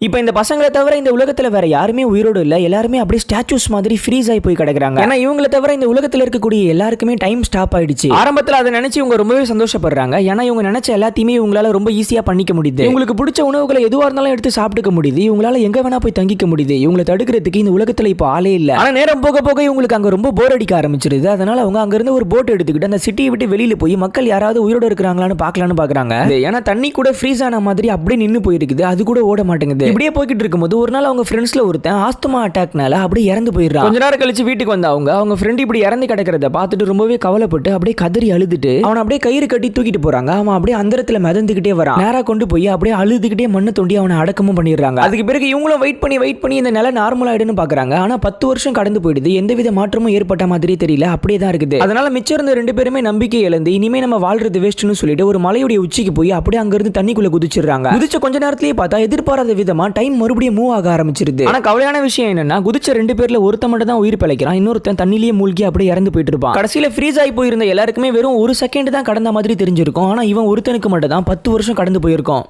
இப்போ இந்த பசங்களை தவிர இந்த உலகத்துல வேற யாருமே உயிரோடு இல்ல, எல்லாருமே அப்படியே ஸ்டாச்சூஸ் மாதிரி ஃப்ரீஸ் ஆகி போய் கிடக்குறாங்க. ஏன்னா இவங்களை தவிர இந்த உலகத்துல இருக்கக்கூடிய எல்லாருக்குமே டைம் ஸ்டாப் ஆயிடுச்சு. ஆரம்பத்துல அதை நினைச்சு இவங்க ரொம்பவே சந்தோஷப்படுறாங்க. ஏன்னா இவங்க நினைச்ச எல்லாத்தையுமே இவங்களால ரொம்ப ஈஸியா பண்ணிக்க முடியுது. இவங்களுக்கு பிடிச்ச உணவுகளை எதுவா இருந்தாலும் எடுத்து சாப்பிட்டுக்க முடியுது. இவங்களால எங்க வேணா போய் தங்கிக்க முடியுது. இவங்களை தடுக்கிறதுக்கு இந்த உலகத்துல இப்போ ஆளே இல்ல. ஆனா நேரம் போக போக இவங்களுக்கு அங்க ரொம்ப போர் அடிக்க ஆரம்பிச்சிருது. அதனால அவங்க அங்க இருந்து ஒரு போட் எடுத்துக்கிட்டு அந்த சிட்டியை விட்டு வெளியில போய் மக்கள் யாராவது உயிரோடு இருக்கிறாங்களான்னு பார்க்கலான்னு பாக்குறாங்க. ஏன்னா தண்ணி கூட ஃப்ரீஸ் ஆன மாதிரி அப்படியே நின்னு போயிருக்குது. அது கூட ஓட மாட்டேங்குது. இப்படியே போய்கிட்டு இருக்கும்போது ஒரு நாள் அவங்க ஃப்ரெண்ட்ஸ்ல ஒருத்தன் ஆஸ்துமா அட்டாக்னால அப்படியே இறந்து போயிடுறான். கொஞ்ச நேரம் கழிச்சு வீட்டுக்கு வந்த அவங்க ஃப்ரெண்ட் இப்படி இறந்து கிடக்கிறத பார்த்துட்டு ரொம்பவே கவலைப்பட்டு அப்படியே கதறி அழுதுட்டு அவன் அப்படியே கயிறு கட்டி தூக்கிட்டு போறாங்க. அவன் அப்படியே அந்தரத்துல மிதந்துகிட்டே வரான். நேரா கொண்டு போய் அப்படியே அழுதுகிட்டே மண்ணு தோண்டி அவனை அடக்கமும் பண்ணிடுறாங்க. அதுக்கு பிறகு இவங்களும் வெயிட் பண்ணி இந்த நிலை நார்மல் ஆயிடுன்னு பாக்குறாங்க. ஆனா 10 வருஷம் கடந்து போயிடுது. எந்தவித மாற்றமும் ஏற்பட்ட மாதிரி தெரியல. அப்படியே தான் இருக்குது. அதனால மிச்சம் இருந்த 2 பேருமே நம்பிக்கை இழந்து இனிமே நம்ம வாழ்றது வேஸ்ட்னு சொல்லிட்டு ஒரு மலையுடைய உச்சிக்கு போய் அப்படியே அங்க இருந்து தண்ணிக்குள்ள குதிச்சிடுறாங்க. குதிச்ச கொஞ்ச நேரத்திலேயே பார்த்தா எதிர்பாராத விதமா டைம் மறுபடியும் மூவ் ஆக ஆரம்பிச்சிருது. ஆனா கவலையான விஷயம் என்னன்னா குதிச்ச 2 பேர்ல ஒருத்த மட்டும் தான் உயிர் பிழைக்கிறான். இன்னொருத்தன் தண்ணிலேயே மூழ்கி அப்படியே இறந்து போயிட்டு இருப்பான். கடைசியில ஃப்ரீஸ் ஆகி போயிருந்த எல்லாருக்குமே வெறும் 1 செகண்ட் தான் கடந்த மாதிரி தெரிஞ்சிருக்கும். ஆனா இவன் ஒருத்தனுக்கு மட்டும் தான் 10 வருஷம் கடந்து போயிருக்கும்.